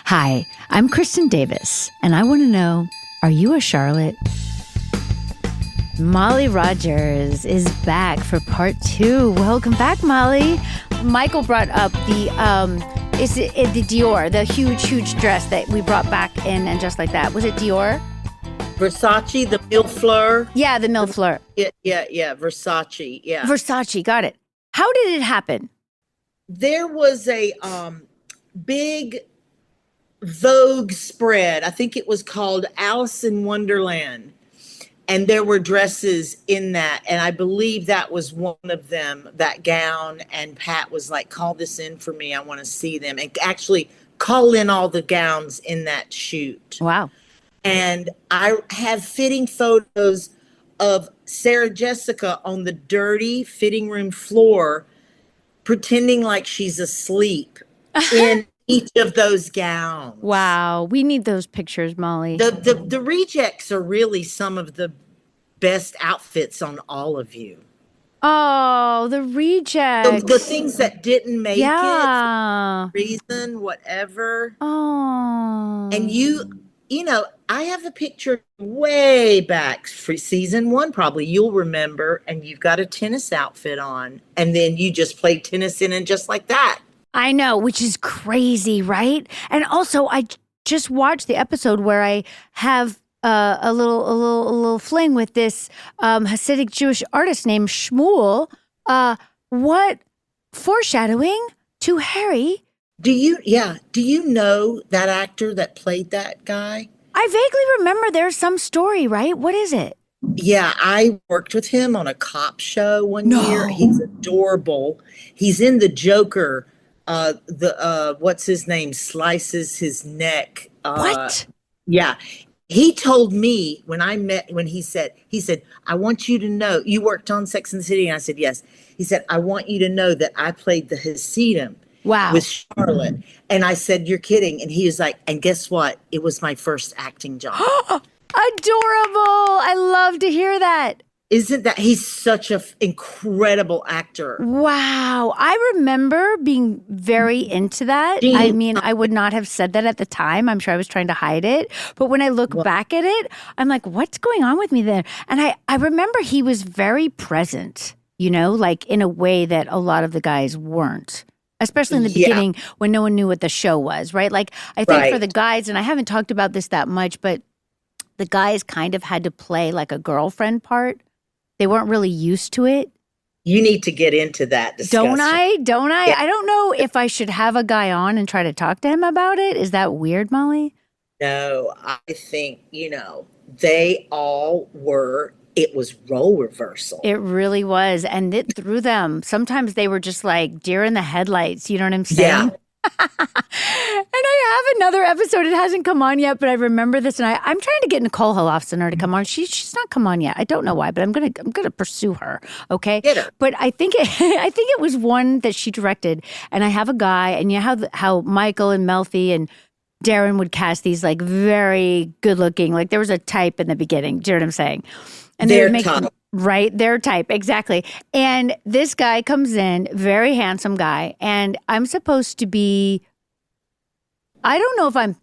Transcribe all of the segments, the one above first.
Hi, I'm Kristin Davis, and I want to know, are you a Charlotte? Molly Rogers is back for part 2. Welcome back, Molly. Michael brought up the Dior, the huge dress that we brought back in and just like that. Was it Dior? Versace, the Mille Fleur. Yeah, the Mille Fleur. Yeah, Versace, yeah. Versace, got it. How did it happen? There was a big Vogue spread. I think it was called Alice in Wonderland. And there were dresses in that. And I believe that was one of them, that gown. And Pat was like, call this in for me. I want to see them. And actually call in all the gowns in that shoot. Wow. And I have fitting photos of Sarah Jessica on the dirty fitting room floor, pretending like she's asleep in each of those gowns. Wow. We need those pictures, Molly. The rejects are really some of the best outfits on all of you. Oh, the rejects. The things that didn't make it, yeah. reason, whatever. Oh. And you know, I have a picture way back for season 1, probably you'll remember, and you've got a tennis outfit on, and then you just played tennis in and just like that. I know, which is crazy, right? And also, I just watched the episode where I have a little fling with this Hasidic Jewish artist named Shmuel. What foreshadowing to Harry? Do you know that actor that played that guy? I vaguely remember there's some story, right? What is it? Yeah, I worked with him on a cop show one year. He's adorable. He's in The Joker. What's his name? Slices his neck. What? Yeah. He told me when he said, I want you to know, you worked on Sex and the City. And I said, yes. He said, I want you to know that I played the Hasidim. Wow. With Charlotte. And I said, you're kidding. And he was like, and guess what? It was my first acting job. Adorable. I love to hear that. Isn't that, he's such an incredible actor. Wow. I remember being very into that. I mean, I would not have said that at the time. I'm sure I was trying to hide it. But when I look back at it, I'm like, what's going on with me there? And I remember he was very present, you know, like in a way that a lot of the guys weren't. Especially in the beginning when no one knew what the show was, right? Like, I think for the guys, and I haven't talked about this that much, but the guys kind of had to play like a girlfriend part. They weren't really used to it. You need to get into that discussion. Don't I? Yeah. I don't know if I should have a guy on and try to talk to him about it. Is that weird, Molly? No, I think, they all were. It was role reversal. It really was. And it threw them. Sometimes they were just like deer in the headlights. You know what I'm saying? Yeah. And I have another episode. It hasn't come on yet, but I remember this. And I'm trying to get Nicole Holofcener to come on. She's not come on yet. I don't know why, but I'm gonna pursue her. Okay. Get her. But I think it was one that she directed. And I have a guy, and you know how Michael and Melfi and Darren would cast these like very good looking, like there was a type in the beginning. Do you know what I'm saying? And their they would type. Right, their type, exactly. And this guy comes in, very handsome guy, and I'm supposed to be, I don't know if I'm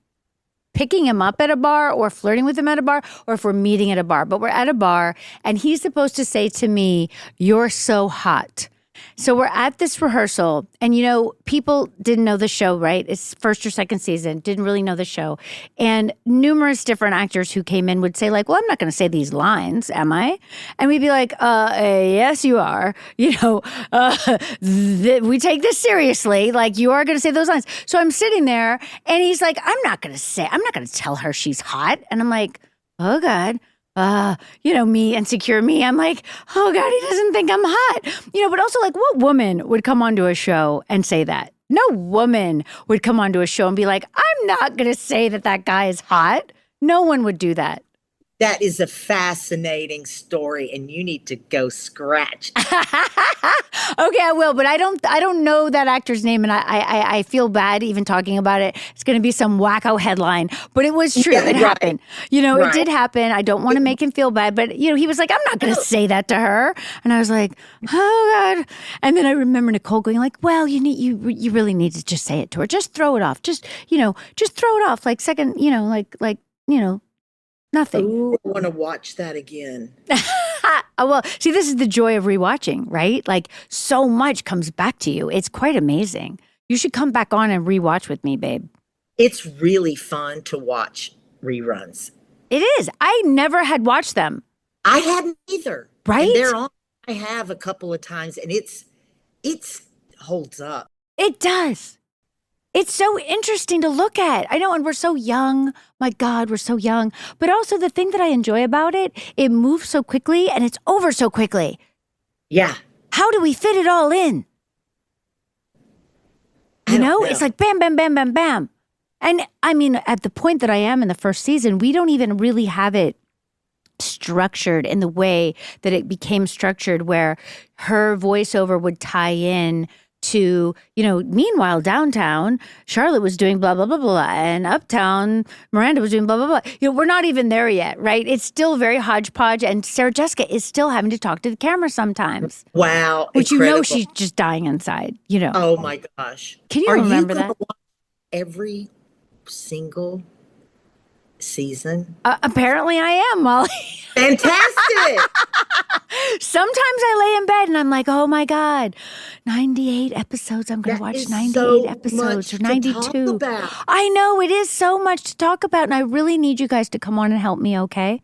picking him up at a bar or flirting with him at a bar or if we're meeting at a bar, but we're at a bar and he's supposed to say to me, "You're so hot." So we're at this rehearsal and, people didn't know the show, right? It's first or second season, didn't really know the show. And numerous different actors who came in would say like, well, I'm not going to say these lines, am I? And we'd be like, yes, you are. We take this seriously. Like you are going to say those lines. So I'm sitting there and he's like, I'm not going to tell her she's hot. And I'm like, oh God. Me, insecure me. I'm like, oh God, he doesn't think I'm hot. But also like what woman would come onto a show and say that? No woman would come onto a show and be like, I'm not going to say that guy is hot. No one would do that. That is a fascinating story, and you need to go scratch. Okay, I will, but I don't know that actor's name, and I feel bad even talking about it. It's going to be some wacko headline, but it was true. Yeah, It happened. It did happen. I don't want to make him feel bad, but he was like, I'm not going to say that to her, and I was like, oh God. And then I remember Nicole going like, well, you really need to just say it to her. Just throw it off. Just throw it off like second, nothing. Ooh, I want to watch that again. Well, see, this is the joy of rewatching, right? Like so much comes back to you. It's quite amazing. You should come back on and rewatch with me, babe. It's really fun to watch reruns. It is. I never had watched them. I hadn't either. Right? And they're on. I have a couple of times, and it's holds up. It does. It's so interesting to look at. I know, and we're so young. My God, we're so young. But also the thing that I enjoy about it, it moves so quickly and it's over so quickly. Yeah. How do we fit it all in? I don't know. It's like bam, bam, bam, bam, bam. And I mean, at the point that I am in the first season, we don't even really have it structured in the way that it became structured, where her voiceover would tie in to, meanwhile, downtown, Charlotte was doing blah, blah, blah, blah, and uptown, Miranda was doing blah, blah, blah. We're not even there yet, right? It's still very hodgepodge, and Sarah Jessica is still having to talk to the camera sometimes. Wow. Which incredible. she's just dying inside, Oh my gosh. Can you Are remember you that? watch every single season? Apparently I am, Molly. Fantastic. Sometimes I lay in bed and I'm like, oh my God, 98 episodes. I'm going to That watch is 98 so episodes much or to 92. talk about. I know it is so much to talk about. And I really need you guys to come on and help me, okay?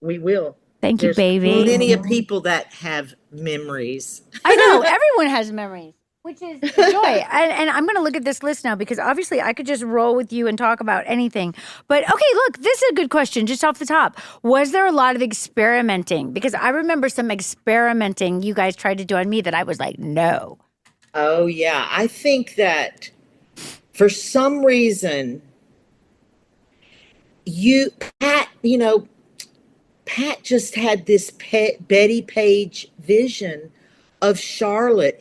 We will. Thank you, There's baby. plenty of people that have memories. I know. Everyone has memories, which is joy. And I'm going to look at this list now because obviously I could just roll with you and talk about anything. But okay, look, this is a good question just off the top. Was there a lot of experimenting? Because I remember some experimenting you guys tried to do on me that I was like, no. Oh, yeah. I think that for some reason, Pat just had this Betty Page vision of Charlotte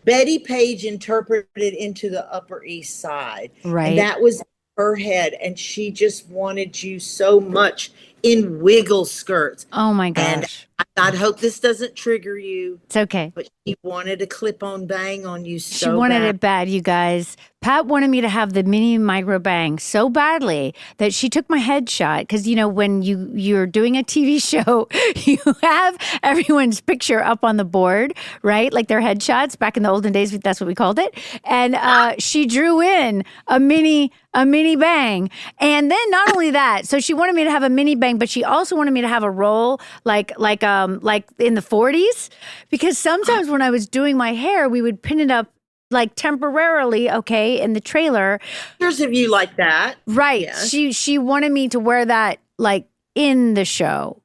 Betty Page interpreted into the Upper East Side. Right. And that was her head. And she just wanted you so much in wiggle skirts. Oh my And gosh. I hope this doesn't trigger you, It's okay. but she wanted a clip-on bang on you She so wanted bad. it bad, you guys. Pat wanted me to have the mini micro bang so badly that she took my headshot. Because, when you're doing a TV show, you have everyone's picture up on the board, right? Like their headshots. Back in the olden days, that's what we called it. And she drew in a mini bang. And then not only that, so she wanted me to have a mini bang, but she also wanted me to have a roll like in the 40s. Because sometimes when I was doing my hair, we would pin it up like temporarily, okay, in the trailer. Pictures of you like that. Right. Yes. She wanted me to wear that like in the show.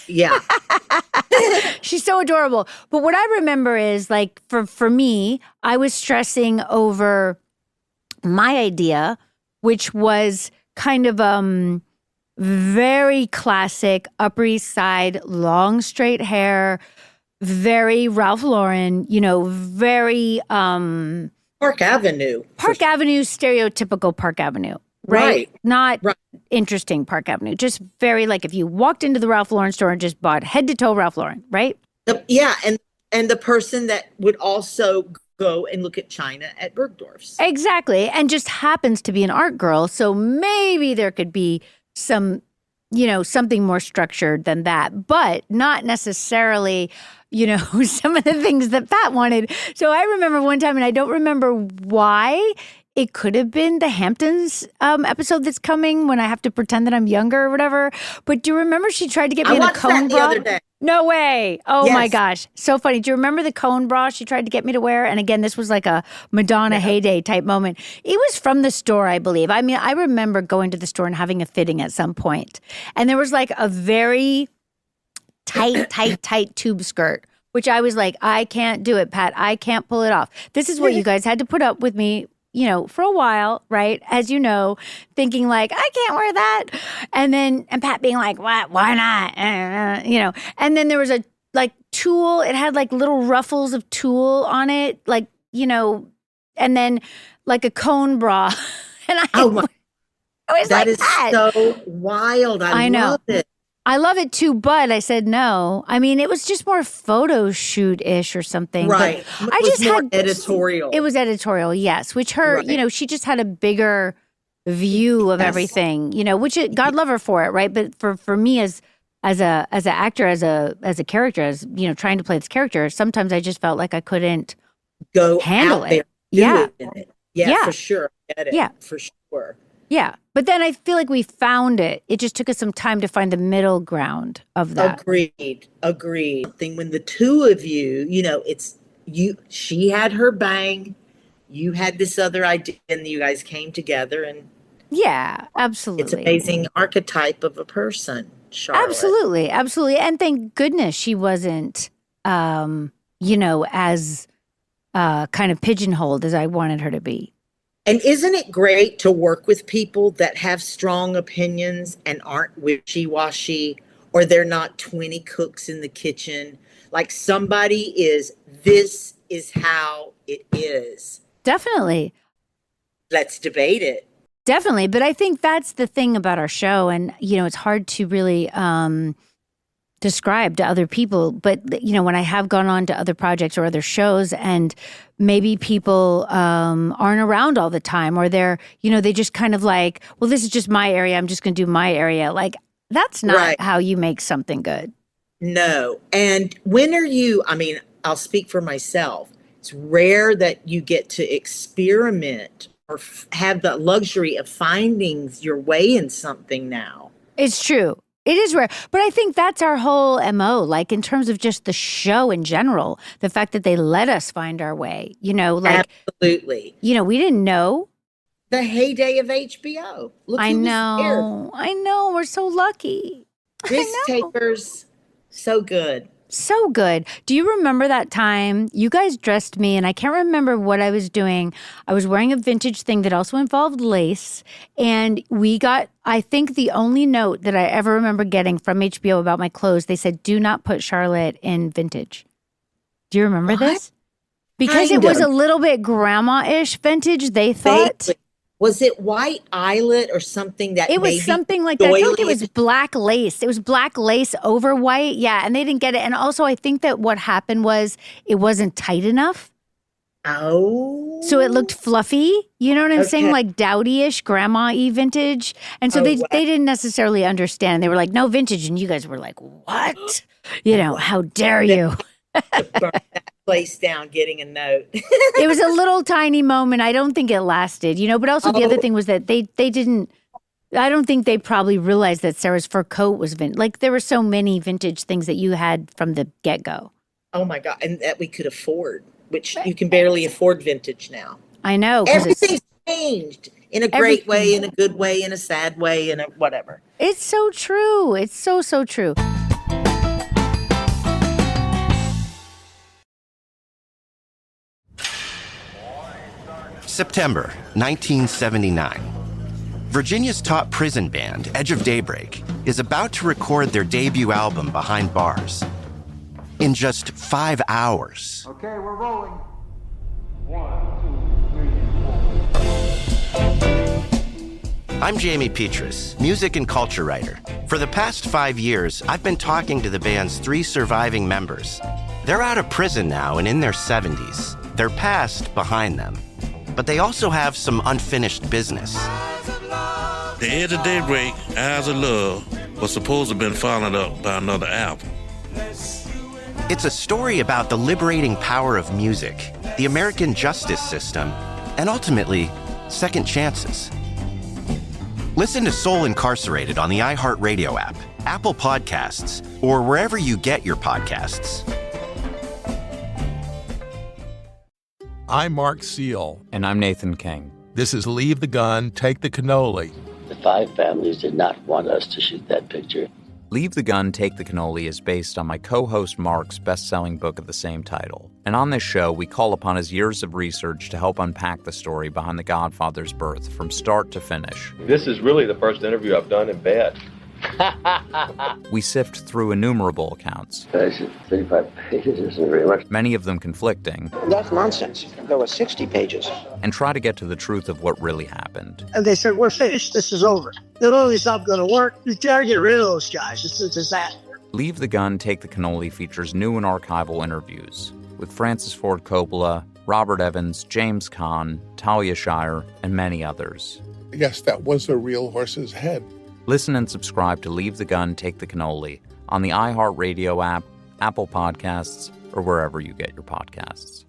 Yeah. She's so adorable. But what I remember is like for me, I was stressing over my idea, which was kind of very classic Upper East Side, long straight hair, very Ralph Lauren, very Park Avenue. Park Avenue, stereotypical Park Avenue, right? Not interesting Park Avenue, just very like if you walked into the Ralph Lauren store and just bought head to toe Ralph Lauren, right? Yeah, and the person that would also go and look at China at Bergdorf's. Exactly. And just happens to be an art girl. So maybe there could be some, something more structured than that, but not necessarily, some of the things that Pat wanted. So I remember one time, and I don't remember why. It could have been the Hamptons episode that's coming when I have to pretend that I'm younger or whatever. But do you remember she tried to get me in a cone the bra? other day. No way. Oh my Yes. gosh. So funny. Do you remember the cone bra she tried to get me to wear? And again, this was like a Madonna heyday type moment. It was from the store, I believe. I mean, I remember going to the store and having a fitting at some point. And there was like a very tight tube skirt, which I was like, I can't do it, Pat. I can't pull it off. This is what you guys had to put up with me for a while, right? As you know, thinking like, I can't wear that. And Pat being like, what? Why not? And then there was a like tulle. It had like little ruffles of tulle on it, like, and then like a cone bra. And I was that like, is so wild. I know. love it. I love it too, but I said no. I mean, it was just more photo shoot-ish or something. Right. But I just more had editorial. It was editorial, yes. Which she just had a bigger view of everything, which God love her for it, right? But for me as an actor, as a character, as trying to play this character, sometimes I just felt like I couldn't go handle out there. Yeah, for sure. Get it. Yeah, for sure. Yeah, but then I feel like we found it. It just took us some time to find the middle ground of that. Agreed. When the two of you, she had her bang, you had this other idea, and you guys came together, and yeah, absolutely, it's an amazing archetype of a person, Charlotte. Absolutely, and thank goodness she wasn't, as kind of pigeonholed as I wanted her to be. And isn't it great to work with people that have strong opinions and aren't wishy-washy, or they're not 20 cooks in the kitchen? Like this is how it is. Definitely. Let's debate it. Definitely. But I think that's the thing about our show. And, it's hard to really describe to other people. But, when I have gone on to other projects or other shows, and maybe people aren't around all the time, or they're, they just kind of like, well, this is just my area. I'm just going to do my area. Like, that's not how you make something good. No. And I'll speak for myself. It's rare that you get to experiment or have the luxury of finding your way in something now. It's true. It is rare. But I think that's our whole MO, like in terms of just the show in general, the fact that they let us find our way, Absolutely. We didn't know. The heyday of HBO. Look, I know. We're so lucky. Risk takers. So good. So good. Do you remember that time you guys dressed me, and I can't remember what I was doing. I was wearing a vintage thing that also involved lace, and we got, I think, the only note that I ever remember getting from HBO about my clothes. They said, do not put Charlotte in vintage. Do you remember this? Because it was a little bit grandma-ish vintage, they thought. Was it white eyelet or something that it was something like that? I feel like it was black lace. It was black lace over white. Yeah, and they didn't get it. And also, I think that what happened was it wasn't tight enough. Oh. So it looked fluffy. You know what I'm saying? Like dowdy-ish, grandma-y vintage. And so they didn't necessarily understand. They were like, no vintage. And you guys were like, what? How dare you? Burn that place down getting a note. It was a little tiny moment. I don't think it lasted, but also the other thing was that they didn't, I don't think they probably realized that Sarah's fur coat was vintage. Like there were so many vintage things that you had from the get-go. Oh my God. And that we could afford, which you can barely afford vintage now. I know. Everything's changed in a great way, in a good way, in a sad way, in a whatever. It's so true. It's so, so true. September 1979. Virginia's top prison band, Edge of Daybreak, is about to record their debut album, Behind Bars. In just 5 hours. Okay, we're rolling. 1, 2, 3, 4. I'm Jamie Petrus, music and culture writer. For the past 5 years, I've been talking to the band's 3 surviving members. They're out of prison now and in their 70s. Their past behind them. But they also have some unfinished business. The Edge of Daybreak, Eyes of Love, was supposed to have been followed up by another album. It's a story about the liberating power of music, the American justice system, and ultimately, second chances. Listen to Soul Incarcerated on the iHeartRadio app, Apple Podcasts, or wherever you get your podcasts. I'm Mark Seal. And I'm Nathan King. This is Leave the Gun, Take the Cannoli. The 5 families did not want us to shoot that picture. Leave the Gun, Take the Cannoli is based on my co-host Mark's best-selling book of the same title. And on this show, we call upon his years of research to help unpack the story behind The Godfather's birth from start to finish. This is really the first interview I've done in bed. We sift through innumerable accounts. 35 pages isn't very much. Many of them conflicting. That's nonsense. There were 60 pages. And try to get to the truth of what really happened. And they said, we're finished. This is over. The only's not going to work. You gotta get rid of those guys. It's a disaster. Leave the Gun, Take the Cannoli features new and archival interviews with Francis Ford Coppola, Robert Evans, James Caan, Talia Shire, and many others. Yes, that was a real horse's head. Listen and subscribe to Leave the Gun, Take the Cannoli on the iHeartRadio app, Apple Podcasts, or wherever you get your podcasts.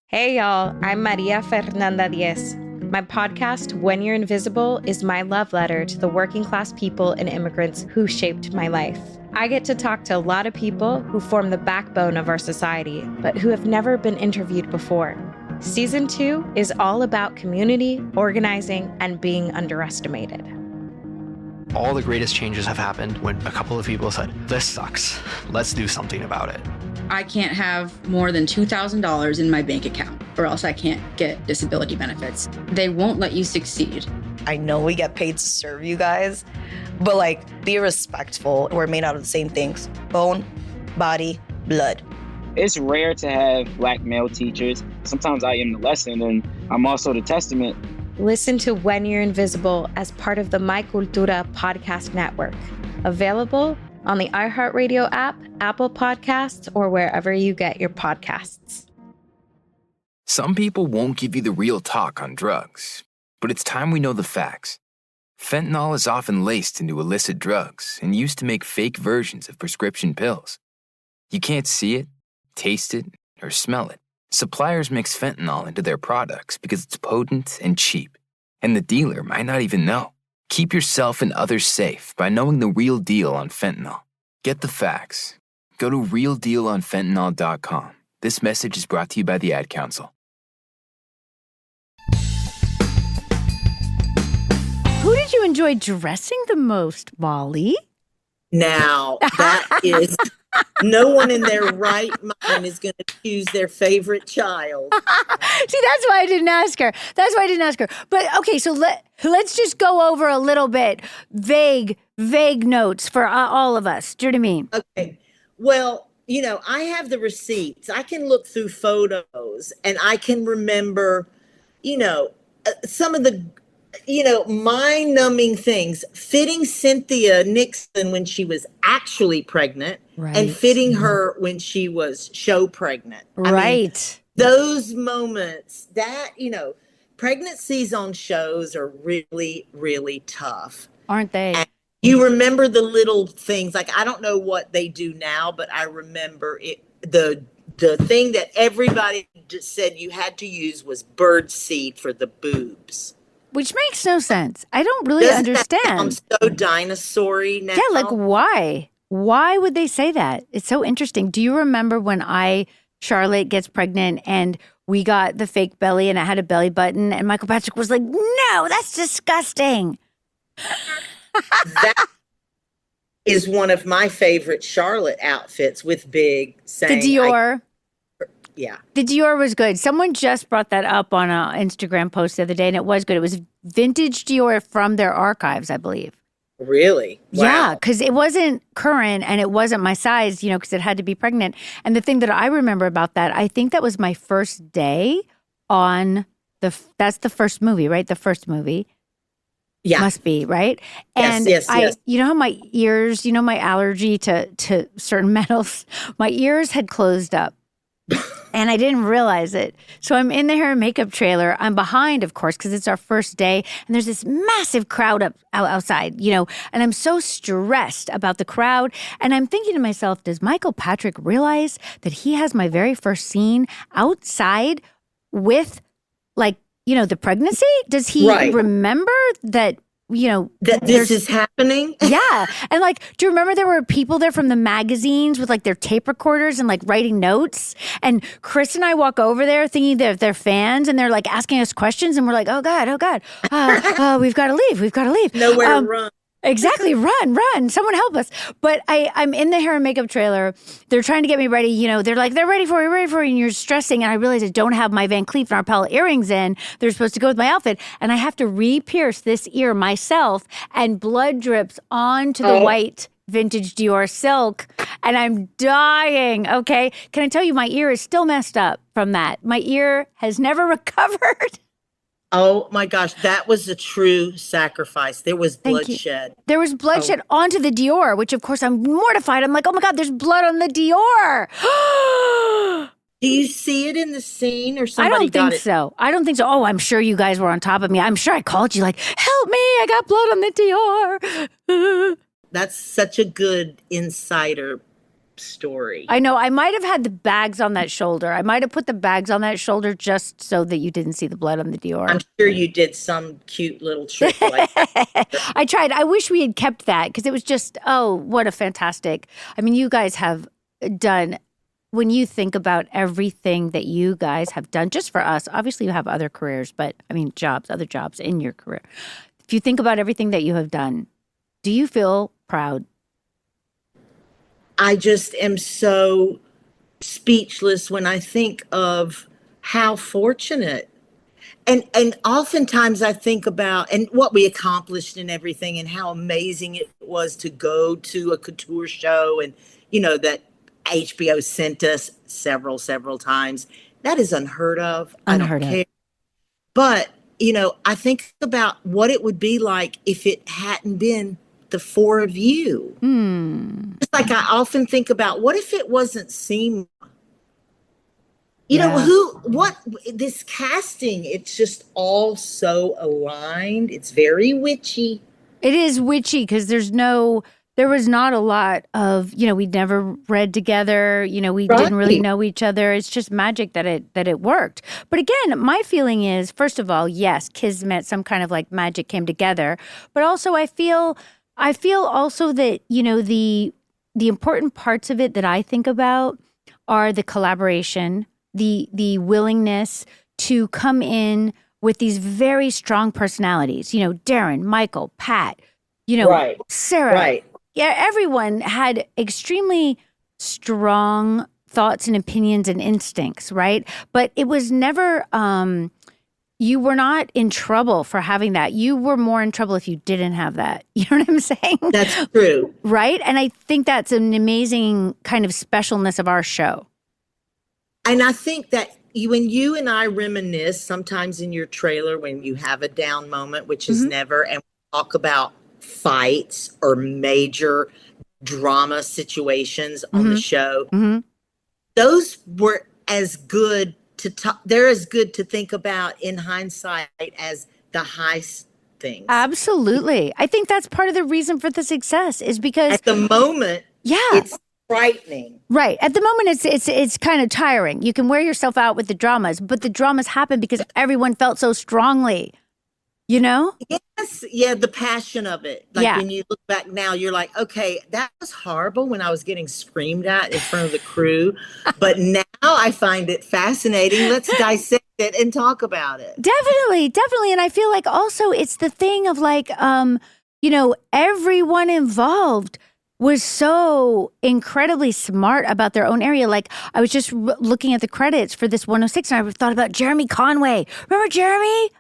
Hey, y'all. I'm Maria Fernanda Diez. My podcast, When You're Invisible, is my love letter to the working class people and immigrants who shaped my life. I get to talk to a lot of people who form the backbone of our society, but who have never been interviewed before. Season 2 is all about community, organizing, and being underestimated. All the greatest changes have happened when a couple of people said, this sucks, let's do something about it. I can't have more than $2,000 in my bank account, or else I can't get disability benefits. They won't let you succeed. I know we get paid to serve you guys, but be respectful. We're made out of the same things: bone, body, blood. It's rare to have Black male teachers. Sometimes I am the lesson, and I'm also the testament. Listen to When You're Invisible as part of the My Cultura podcast network. Available on the iHeartRadio app, Apple Podcasts, or wherever you get your podcasts. Some people won't give you the real talk on drugs, but it's time we know the facts. Fentanyl is often laced into illicit drugs and used to make fake versions of prescription pills. You can't see it, taste it, or smell it. Suppliers mix fentanyl into their products because it's potent and cheap, and the dealer might not even know. Keep yourself and others safe by knowing the real deal on fentanyl. Get the facts. Go to realdealonfentanyl.com. This message is brought to you by the Ad Council. Who did you enjoy dressing the most, Molly? Now, that is, no one in their right mind is going to choose their favorite child. See, that's why I didn't ask her. But okay, so let's just go over a little bit vague notes for all of us. Do you know what I mean? Okay. Well, I have the receipts. I can look through photos and I can remember, some of the mind-numbing things. Fitting Cynthia Nixon when she was actually pregnant, right, and fitting her when she was show pregnant. Right. Those moments that, pregnancies on shows are really, really tough. Aren't they? And you remember the little things. I don't know what they do now, but I remember it. The thing that everybody just said you had to use was bird seed for the boobs. Which makes no sense. I don't really understand. That sound so dinosaur-y now? Yeah, why? Why would they say that? It's so interesting. Do you remember when Charlotte gets pregnant and we got the fake belly and I had a belly button and Michael Patrick was like, no, that's disgusting. That is one of my favorite Charlotte outfits with Big saying. The Dior. Yeah. The Dior was good. Someone just brought that up on an Instagram post the other day, and it was good. It was vintage Dior from their archives, I believe. Really? Wow. Yeah, because it wasn't current and it wasn't my size, because it had to be pregnant. And the thing that I remember about that, I think that was my first day on that's the first movie, right? The first movie. Yeah. Must be, right? And yes. You know how my ears, my allergy to certain metals, my ears had closed up. And I didn't realize it. So I'm in the hair and makeup trailer. I'm behind, of course, because it's our first day. And there's this massive crowd outside, and I'm so stressed about the crowd. And I'm thinking to myself, does Michael Patrick realize that he has my very first scene outside with, the pregnancy? Does he remember that? That this is happening? Yeah. And do you remember there were people there from the magazines with their tape recorders and writing notes? And Chris and I walk over there thinking that they're fans and they're asking us questions and we're like, oh God, we've got to leave. Nowhere to run. Exactly. Run. Someone help us. But I'm in the hair and makeup trailer. They're trying to get me ready. You know, they're like, they're ready for you. And you're stressing. And I realize I don't have my Van Cleef and Arpels earrings in. They're supposed to go with my outfit. And I have to re-pierce this ear myself. And blood drips onto the white vintage Dior silk. And I'm dying. Okay. Can I tell you, my ear is still messed up from that. My ear has never recovered. Oh my gosh, that was a true sacrifice. There was bloodshed. There was bloodshed onto the Dior, which of course I'm mortified. I'm like, oh my God, there's blood on the Dior. Do you see it in the scene or somebody got it? I don't think so. Oh, I'm sure you guys were on top of me. I'm sure I called you like, help me, I got blood on the Dior. That's such a good insider story. I know. I might have had the bags on that shoulder. I might have put the bags on that shoulder just so that you didn't see the blood on the Dior. I'm sure you did some cute little trick like that. I tried. I wish we had kept that because it was just, oh, what a fantastic. I mean, you guys have done, when you think about everything that you guys have done just for us, obviously you have other careers, but I mean, other jobs in your career. If you think about everything that you have done, do you feel proud? I just am so speechless when I think of how fortunate. And oftentimes I think about and what we accomplished and everything and how amazing it was to go to a couture show and, you know, that HBO sent us several times. That is unheard of. Unheard of. But, you know, I think about what it would be like if it hadn't been the four of you. It's like I often think about what if it wasn't Seema? You know, this casting, it's just all so aligned. It's very witchy. It is witchy because there was not a lot of, you know, we'd never read together, you know, we didn't really know each other. It's just magic that it worked. But again, my feeling is, first of all, yes, kismet, some kind of like magic came together. But also I feel also that, you know, the important parts of it that I think about are the collaboration, the willingness to come in with these very strong personalities, you know, Darren, Michael, Pat, you know, Sarah. Right. Yeah, everyone had extremely strong thoughts and opinions and instincts, right? But it was never you were not in trouble for having that. You were more in trouble if you didn't have that. You know what I'm saying? That's true. Right? And I think that's an amazing kind of specialness of our show. And I think that when you and I reminisce, sometimes in your trailer, when you have a down moment, which is never, and we talk about fights or major drama situations on the show, those were as good they're as good to think about in hindsight as the high things. Absolutely. I think that's part of the reason for the success is because at the moment, it's frightening. Right. At the moment, it's kind of tiring. You can wear yourself out with the dramas, but the dramas happen because everyone felt so strongly. You know? Yes. Yeah. The passion of it. Like when you look back now, you're like, okay, that was horrible when I was getting screamed at in front of the crew. But now I find it fascinating. Let's dissect it and talk about it. Definitely. And I feel like also it's the thing of like, you know, everyone involved was so incredibly smart about their own area. Like I was just looking at the credits for this 106 and I thought about Jeremy Conway. Remember Jeremy?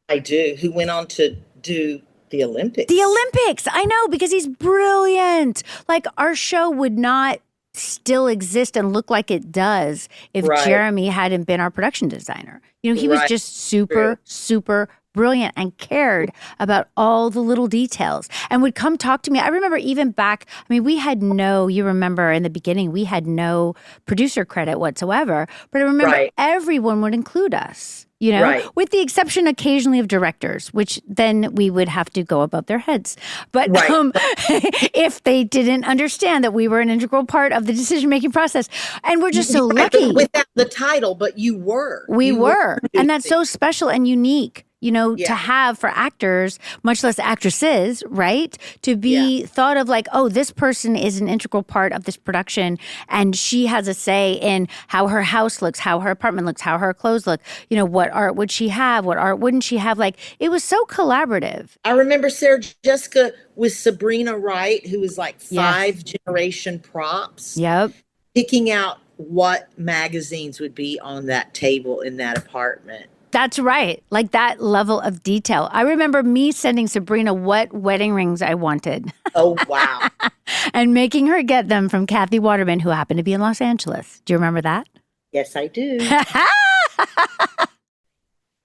I do. Who went on to do the Olympics. The Olympics. I know, because he's brilliant. Like our show would not still exist and look like it does if Jeremy hadn't been our production designer. You know, he was just super brilliant and cared about all the little details and would come talk to me. I remember even back, I mean, you remember in the beginning, we had no producer credit whatsoever, but I remember everyone would include us. You know, with the exception occasionally of directors, which then we would have to go above their heads. But if they didn't understand that we were an integral part of the decision-making process. And we're just so lucky. Without the title, but you were. We were. And that's so special and unique. to have for actors, much less actresses, right? To be thought of like, oh, this person is an integral part of this production and she has a say in how her house looks, how her apartment looks, how her clothes look, what art would she have, what art wouldn't she have? Like, it was so collaborative. I remember Sarah Jessica with Sabrina Wright, who was like 5 generation props. Yep. Picking out what magazines would be on that table in that apartment. That's right. Like that level of detail. I remember me sending Sabrina what wedding rings I wanted. Oh, wow. And making her get them from Kathy Waterman, who happened to be in Los Angeles. Do you remember that? Yes, I do.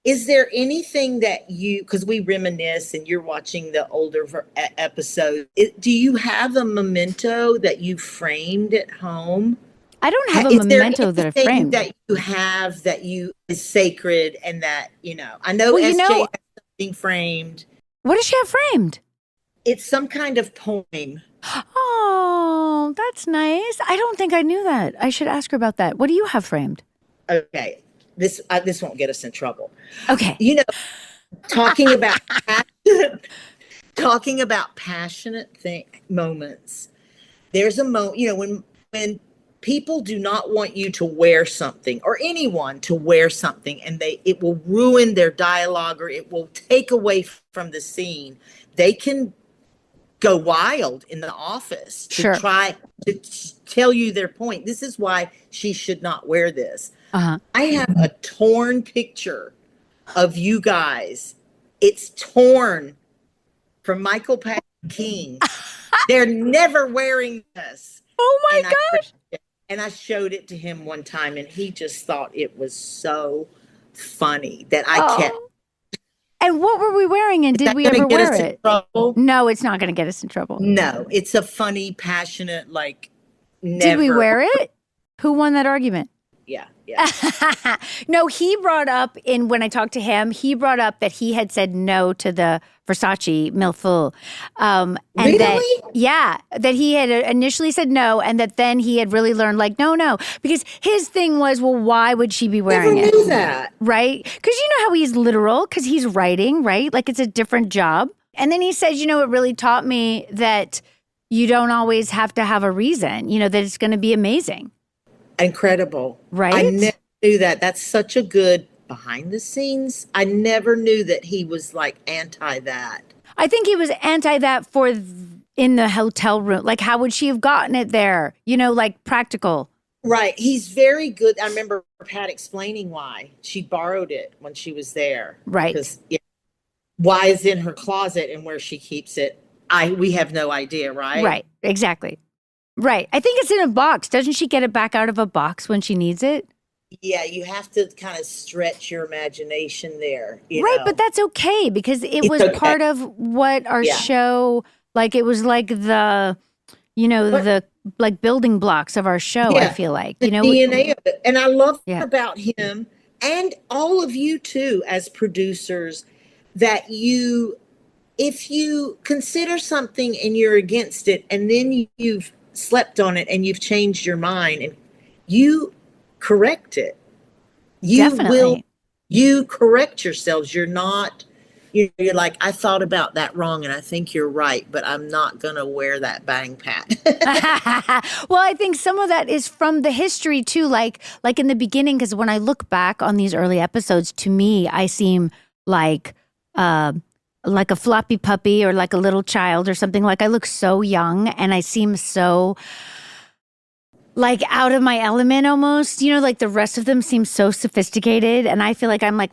Is there anything that because we reminisce and you're watching the older episode, do you have a memento that you framed at home? I don't have a memento that I framed. That you have that is sacred and that, I know SJ has something framed. What does she have framed? It's some kind of poem. Oh, that's nice. I don't think I knew that. I should ask her about that. What do you have framed? Okay. This won't get us in trouble. Okay. Talking about passionate moments. There's a moment, when people do not want you to wear something or anyone to wear something and it will ruin their dialogue or it will take away from the scene. They can go wild in the office to try to tell you their point. This is why she should not wear this. Uh-huh. I have a torn picture of you guys. It's torn from Michael Patton King. They're never wearing this. Oh my gosh. And I showed it to him one time and he just thought it was so funny that I kept. And what were we wearing and did we ever wear it? No, it's not going to get us in trouble. No, it's a funny, passionate, never. Did we wear it? Who won that argument? Yeah. No, he brought up when I talked to him, he brought up that he had said no to the Versace Milful. And really? That he had initially said no and that then he had really learned no. Because his thing was, well, why would she be wearing it? Never knew that. Right? Because you know how he's literal because he's writing, right? Like it's a different job. And then he said, it really taught me that you don't always have to have a reason, that it's going to be amazing. Incredible. Right? I never knew that. That's such a good behind the scenes. I never knew that he was anti that. I think he was anti that in the hotel room. Like, how would she have gotten it there? Practical. Right. He's very good. I remember Pat explaining why she borrowed it when she was there. Right. Because why is in her closet and where she keeps it. We have no idea. Right. Right. Exactly. Right. I think it's in a box. Doesn't she get it back out of a box when she needs it? Yeah, you have to kind of stretch your imagination there. Right, but that's okay because it was part of what our show, it was the building blocks of our show, I feel like. The DNA of it. And I love about him and all of you too as producers that if you consider something and you're against it and then you've slept on it and you've changed your mind and you correct it. You correct yourselves. You're not, you're like, I thought about that wrong and I think you're right, but I'm not going to wear that bang pat. Well, I think some of that is from the history too, like in the beginning, because when I look back on these early episodes, to me, I seem like a floppy puppy or like a little child or something. Like I look so young and I seem so out of my element almost, the rest of them seem so sophisticated and I feel like I'm but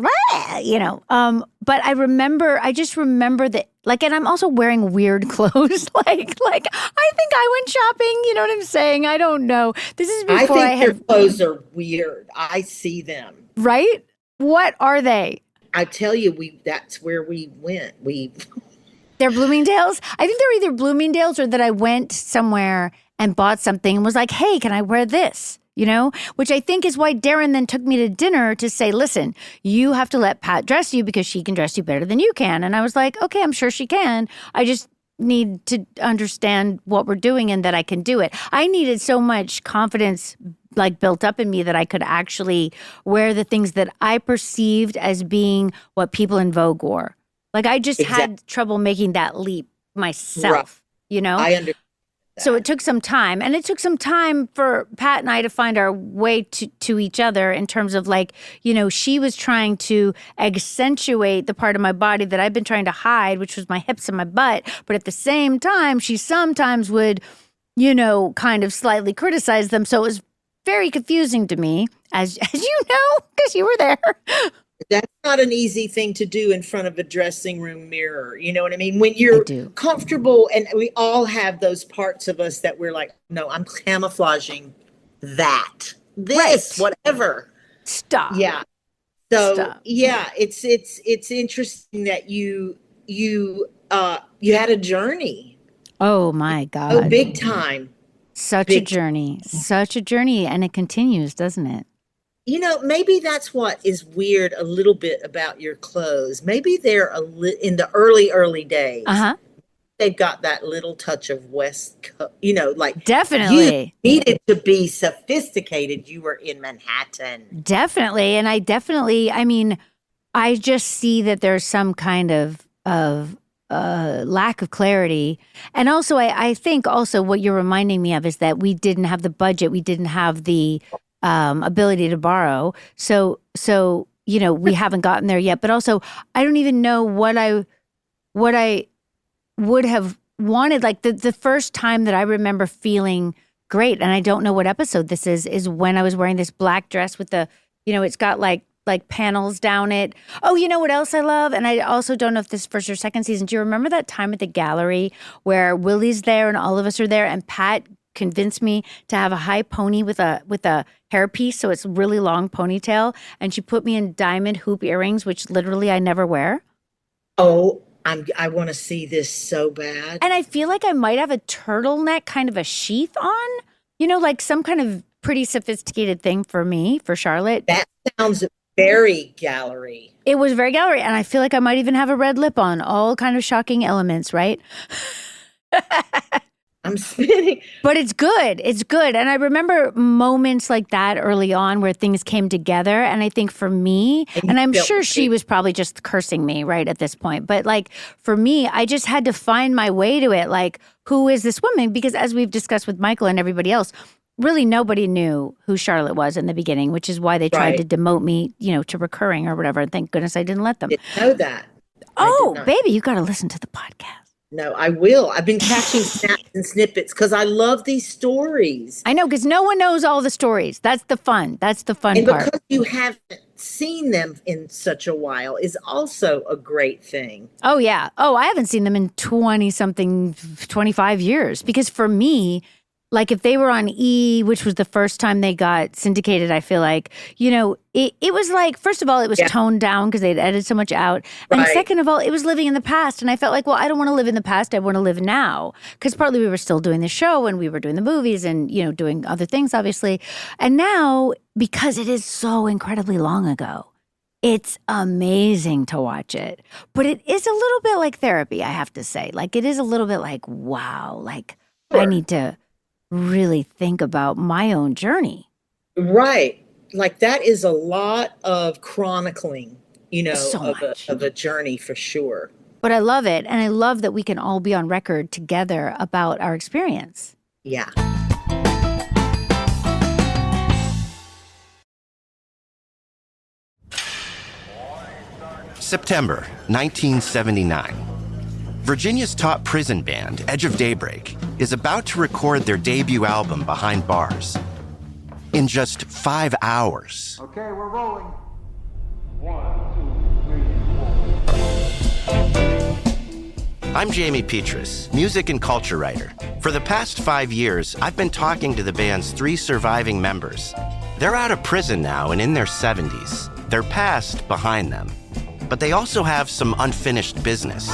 I just remember that and I'm also wearing weird clothes. I think I went shopping, you know what I'm saying? I don't know. This is before your clothes are weird. I see them. Right? What are they? I tell you, that's where we went. They're Bloomingdale's? I think they're either Bloomingdale's or that I went somewhere and bought something and was like, hey, can I wear this? Which I think is why Darren then took me to dinner to say, listen, you have to let Pat dress you because she can dress you better than you can. And I was like, okay, I'm sure she can. I just need to understand what we're doing and that I can do it. I needed so much confidence like built up in me that I could actually wear the things that I perceived as being what people in Vogue wore. Like I just had trouble making that leap myself, you know? I understand. So it took some time, and it took some time for Pat and I to find our way to each other in terms of like, you know, she was trying to accentuate the part of my body that I've been trying to hide, which was my hips and my butt. But at the same time, she sometimes would, you know, kind of slightly criticize them. So it was very confusing to me, as you know, because you were there. That's not an easy thing to do in front of a dressing room mirror. You know what I mean? When you're comfortable, and we all have those parts of us that we're like, no, I'm camouflaging this, whatever. Stop. Yeah. So yeah, it's interesting that you had a journey. Oh my God. Oh, big time. Such a journey, and it continues, doesn't it? You know, maybe that's what is weird a little bit about your clothes. Maybe they're in the early days. They've got that little touch of West Coast, you know, like definitely you needed to be sophisticated. You were in Manhattan. Definitely. And I mean, I just see that there's some kind of lack of clarity. And also, I think also what you're reminding me of is that we didn't have the budget. We didn't have the ability to borrow. So, you know, we haven't gotten there yet, but also I don't even know what I would have wanted. Like the first time that I remember feeling great, and I don't know what episode this is when I was wearing this black dress with the, you know, it's got like panels down it. Oh, you know what else I love? And I also don't know if this is first or second season. Do you remember that time at the gallery where Willie's there and all of us are there, and Pat convinced me to have a high pony with a hairpiece, so it's really long ponytail, and she put me in diamond hoop earrings, which literally I never wear. Oh, I want to see this so bad. And I feel like I might have a turtleneck, kind of a sheath on, you know, like some kind of pretty sophisticated thing for me, for Charlotte. That sounds very gallery. It was very gallery, and I feel like I might even have a red lip on. All kind of shocking elements, right? I'm spinning. But it's good. It's good. And I remember moments like that early on where things came together. And I think for me, and I'm sure she was probably just cursing me right at this point, but like for me, I just had to find my way to it. Like, who is this woman? Because as we've discussed with Michael and everybody else, really nobody knew who Charlotte was in the beginning, which is why they tried to demote me, you know, to recurring or whatever. And thank goodness I didn't let them. Didn't know that. Oh, baby, you got to listen to the podcast. No, I will. I've been catching snaps and snippets because I love these stories. I know, because no one knows all the stories. That's the fun. That's the fun and part. And because you haven't seen them in such a while is also a great thing. Oh, yeah. Oh, I haven't seen them in 20-something, 25 years. Because for me, like if they were on E, which was the first time they got syndicated, I feel like, you know, it was like, first of all, it was toned down because they'd edited so much out. And second of all, it was living in the past. And I felt like, well, I don't want to live in the past. I want to live now. Because partly we were still doing the show and we were doing the movies and, you know, doing other things, obviously. And now, because it is so incredibly long ago, it's amazing to watch it. But it is a little bit like therapy, I have to say. Like, it is a little bit like, wow, like I need to really think about my own journey. Right. Like that is a lot of chronicling, you know, of a journey for sure. But I love it. And I love that we can all be on record together about our experience. Yeah. September 1979. Virginia's top prison band, Edge of Daybreak, is about to record their debut album, Behind Bars. In just 5 hours. Okay, we're rolling. 1, 2, 3, 4. I'm Jamie Petrus, music and culture writer. For the past 5 years, I've been talking to the band's 3 surviving members. They're out of prison now and in their 70s. Their past behind them. But they also have some unfinished business.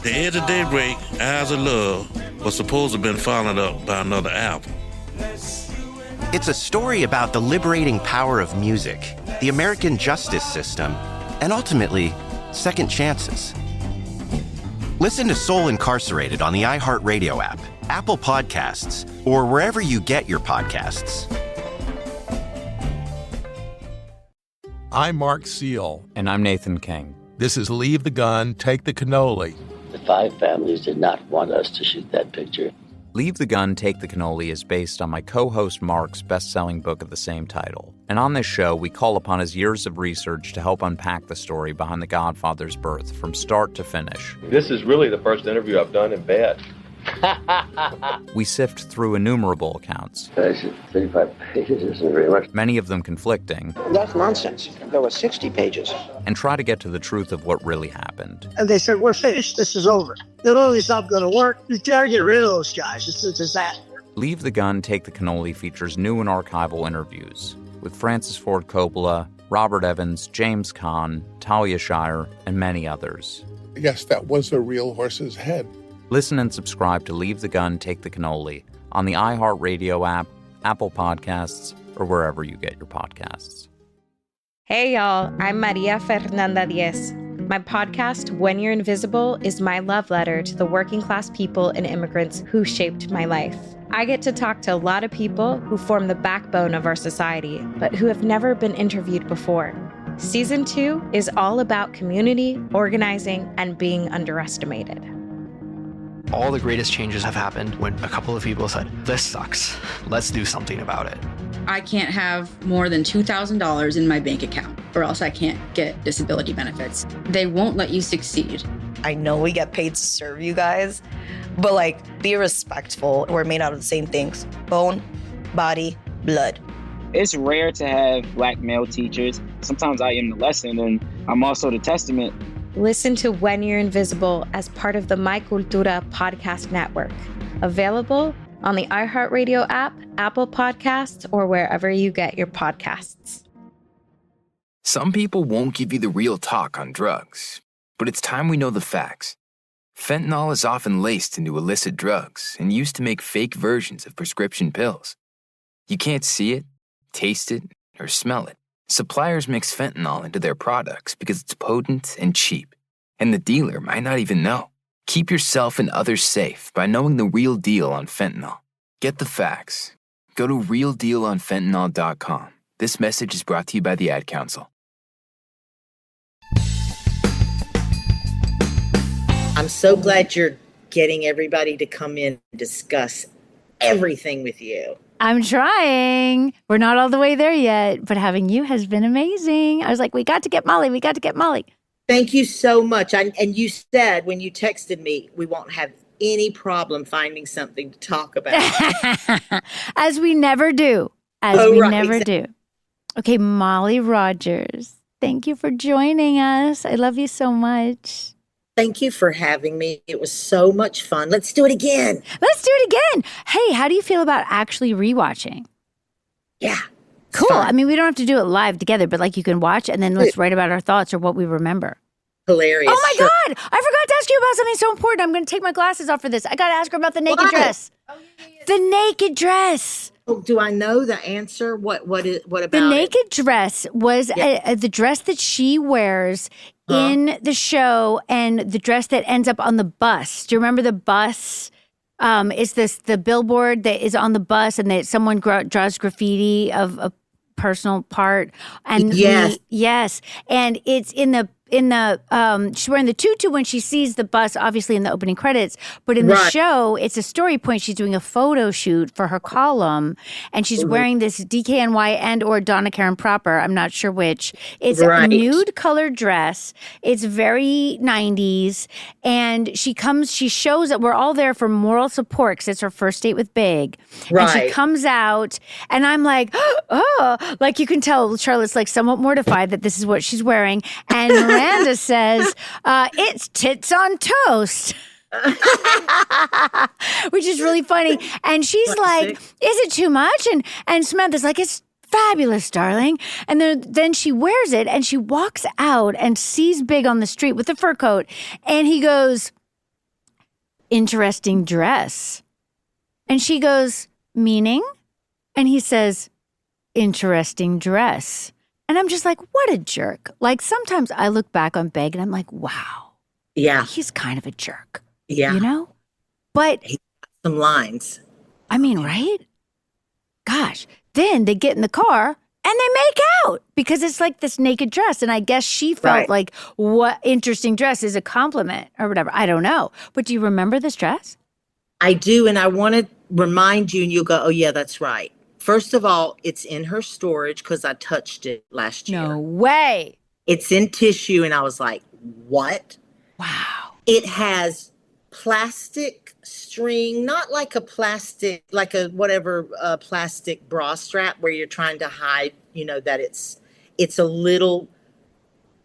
The Edge of Daybreak, Eyes of Love, was supposed to have been followed up by another album. It's a story about the liberating power of music, the American justice system, and ultimately, second chances. Listen to Soul Incarcerated on the iHeartRadio app, Apple Podcasts, or wherever you get your podcasts. I'm Mark Seal. And I'm Nathan King. This is Leave the Gun, Take the Cannoli. The 5 families did not want us to shoot that picture. Leave the Gun, Take the Cannoli is based on my co-host Mark's best-selling book of the same title. And on this show, we call upon his years of research to help unpack the story behind the Godfather's birth from start to finish. This is really the first interview I've done in bed. We sift through innumerable accounts. 35 pages isn't very much. Many of them conflicting. That's nonsense. There were 60 pages. And try to get to the truth of what really happened. And they said, we're finished. This is over. Literally's not going to work. You gotta get rid of those guys. It's a disaster. Leave the Gun, Take the Cannoli features new and archival interviews with Francis Ford Coppola, Robert Evans, James Caan, Talia Shire, and many others. Yes, that was a real horse's head. Listen and subscribe to Leave the Gun, Take the Cannoli on the iHeartRadio app, Apple Podcasts, or wherever you get your podcasts. Hey, y'all. I'm Maria Fernanda Diez. My podcast, When You're Invisible, is my love letter to the working class people and immigrants who shaped my life. I get to talk to a lot of people who form the backbone of our society, but who have never been interviewed before. Season 2 is all about community, organizing, and being underestimated. All the greatest changes have happened when a couple of people said, this sucks. Let's do something about it. I can't have more than $2,000 in my bank account, or else I can't get disability benefits. They won't let you succeed. I know we get paid to serve you guys, but like, be respectful. We're made out of the same things: bone, body, blood. It's rare to have Black male teachers. Sometimes I am the lesson, and I'm also the testament. Listen to When You're Invisible as part of the My Cultura podcast network. Available on the iHeartRadio app, Apple Podcasts, or wherever you get your podcasts. Some people won't give you the real talk on drugs, but it's time we know the facts. Fentanyl is often laced into illicit drugs and used to make fake versions of prescription pills. You can't see it, taste it, or smell it. Suppliers mix fentanyl into their products because it's potent and cheap, and the dealer might not even know. Keep yourself and others safe by knowing the real deal on fentanyl. Get the facts. Go to realdealonfentanyl.com. This message is brought to you by the Ad Council. I'm so glad you're getting everybody to come in and discuss everything with you. I'm trying. We're not all the way there yet, but having you has been amazing. I was like, we got to get Molly. We got to get Molly. Thank you so much. And you said when you texted me, we won't have any problem finding something to talk about. As we never do. Never do. Okay, Molly Rogers, thank you for joining us. I love you so much. Thank you for having me. It was so much fun. Let's do it again. Let's do it again. Hey, how do you feel about actually rewatching? Yeah. Cool. Fun. I mean, we don't have to do it live together, but like you can watch and then let's write about our thoughts or what we remember. Hilarious. Oh my God. I forgot to ask you about something so important. I'm going to take my glasses off for this. I got to ask her about the naked dress. Oh, yeah. The naked dress. Oh, do I know the answer? What about the naked dress was the dress that she wears in the show and the dress that ends up on the bus. Do you remember the bus? Is this the billboard that is on the bus and that someone draws graffiti of a personal part? And yes. And it's in the she's wearing the tutu when she sees the bus, obviously in the opening credits, but in the show, it's a story point. She's doing a photo shoot for her column, and she's wearing this DKNY and or Donna Karen proper. I'm not sure which. It's a nude colored dress. It's very 90s, and she shows that we're all there for moral support because it's her first date with Big. And she comes out, and I'm like, oh, like you can tell Charlotte's like somewhat mortified that this is what she's wearing, and Miranda says, it's tits on toast. Which is really funny. And she's like, is it too much? And Samantha's like, it's fabulous, darling. And then she wears it and she walks out and sees Big on the street with the fur coat. And he goes, interesting dress. And she goes, meaning? And he says, interesting dress. And I'm just like, what a jerk. Like, sometimes I look back on Big and I'm like, wow. Yeah. He's kind of a jerk. Yeah. You know? But some lines. I mean, right? Gosh. Then they get in the car and they make out because it's like this naked dress. And I guess she felt like, what interesting dress is a compliment or whatever. I don't know. But do you remember this dress? I do. And I want to remind you, and you'll go, oh, yeah, that's right. First of all, it's in her storage because I touched it last year. No way. It's in tissue. And I was like, what? Wow. It has plastic string, not like a plastic, like a whatever plastic bra strap where you're trying to hide, that it's a little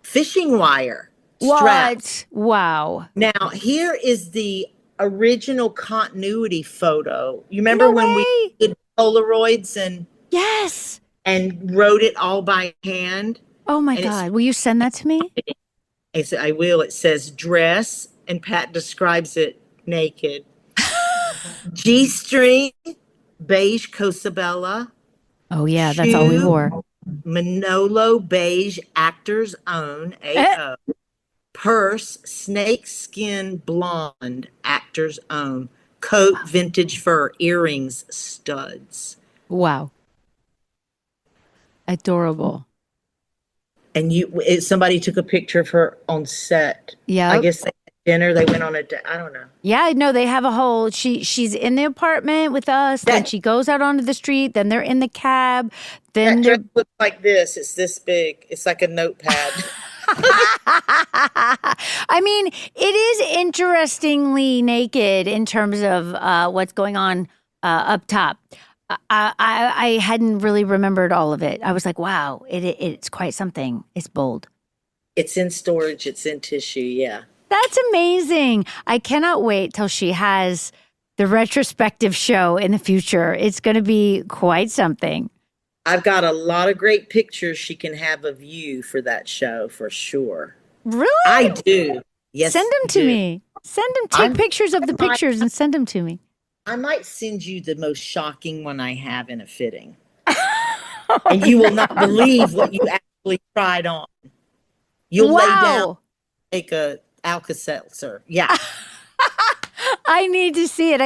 fishing wire strap. What? Wow. Now, here is the original continuity photo. You remember when we did Polaroids and yes, and wrote it all by hand? Oh my God. Will you send that to me? I will. It says dress, and Pat describes it naked. G-string, beige Cosabella. Oh, yeah, that's all we wore. Manolo beige actor's own, AO. Purse, snakeskin blonde actor's own. Coat, vintage fur, earrings, studs. Wow. Adorable. And somebody took a picture of her on set. Yeah. I guess they had dinner. They went on I don't know. Yeah, no, they have a whole, she's in the apartment with us, then she goes out onto the street, then they're in the cab, then that dress looks like this. It's this big. It's like a notepad. I mean, it is interestingly naked in terms of what's going on up top. I hadn't really remembered all of it. I was like, wow, it's quite something. It's bold. It's in storage. It's in tissue. Yeah. That's amazing. I cannot wait till she has the retrospective show in the future. It's going to be quite something. I've got a lot of great pictures she can have of you for that show for sure. Really? I do. Yes. Send them to me. Send them. Take pictures of the pictures and send them to me. I might send you the most shocking one I have in a fitting. And you will not believe what you actually tried on. You'll lay down, take a Alka-Seltzer. Yeah. I need to see it.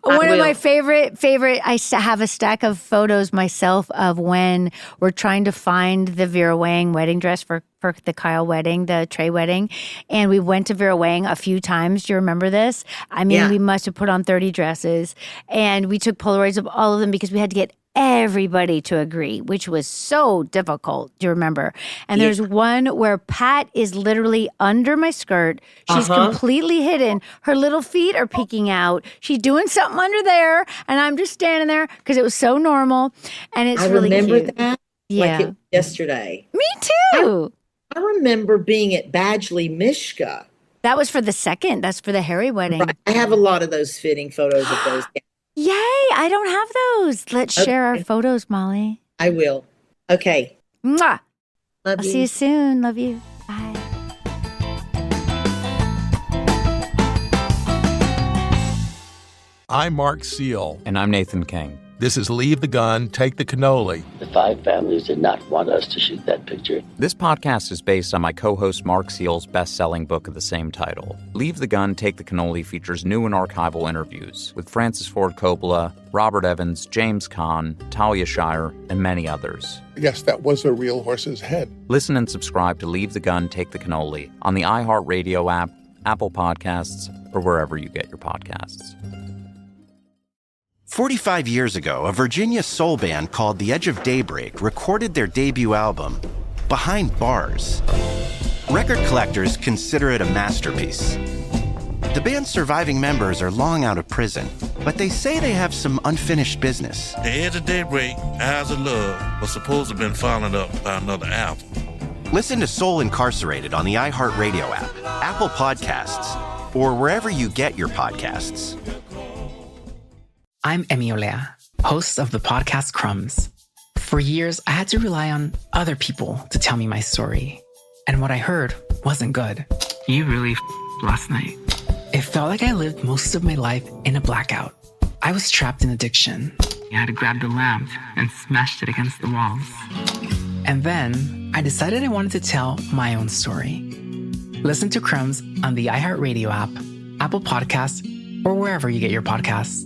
One of my favorite, I have a stack of photos myself of when we're trying to find the Vera Wang wedding dress for the Kyle wedding, the Trey wedding. And we went to Vera Wang a few times. Do you remember this? I mean, we must have put on 30 dresses. And we took Polaroids of all of them because we had to get everybody to agree, which was so difficult. Do you remember? And there's one where Pat is literally under my skirt. She's completely hidden. Her little feet are peeking out. She's doing something under there. And I'm just standing there because it was so normal. And it's really cute. I remember that like it was yesterday. Me too. I remember being at Badgley, Mishka. That was for the second. That's for the Harry wedding. Right. I have a lot of those fitting photos of those. Yay, I don't have those. Let's share our photos, Molly. I will. Okay. Mwah. Love I'll you. see you soon. Love you. Bye. I'm Mark Seal. And I'm Nathan King. This is Leave the Gun, Take the Cannoli. The 5 families did not want us to shoot that picture. This podcast is based on my co-host Mark Seal's best-selling book of the same title. Leave the Gun, Take the Cannoli features new and archival interviews with Francis Ford Coppola, Robert Evans, James Caan, Talia Shire, and many others. Yes, that was a real horse's head. Listen and subscribe to Leave the Gun, Take the Cannoli on the iHeartRadio app, Apple Podcasts, or wherever you get your podcasts. 45 years ago, a Virginia soul band called The Edge of Daybreak recorded their debut album, Behind Bars. Record collectors consider it a masterpiece. The band's surviving members are long out of prison, but they say they have some unfinished business. The Edge of Daybreak, Eyes of Love, was supposed to have been followed up by another album. Listen to Soul Incarcerated on the iHeartRadio app, Apple Podcasts, or wherever you get your podcasts. I'm Emi Olea, host of the podcast Crumbs. For years, I had to rely on other people to tell me my story. And what I heard wasn't good. You really last night. It felt like I lived most of my life in a blackout. I was trapped in addiction. You had to grab the lamp and smashed it against the walls. And then I decided I wanted to tell my own story. Listen to Crumbs on the iHeartRadio app, Apple Podcasts, or wherever you get your podcasts.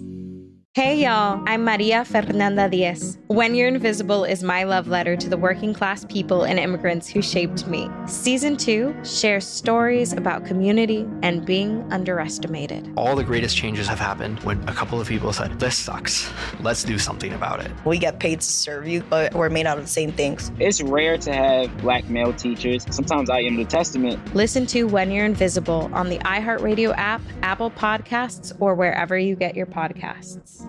Hey y'all, I'm Maria Fernanda Diaz. When You're Invisible is my love letter to the working class people and immigrants who shaped me. Season 2 shares stories about community and being underestimated. All the greatest changes have happened when a couple of people said, this sucks. Let's do something about it. We get paid to serve you, but we're made out of the same things. It's rare to have Black male teachers. Sometimes I am the testament. Listen to When You're Invisible on the iHeartRadio app, Apple Podcasts, or wherever you get your podcasts.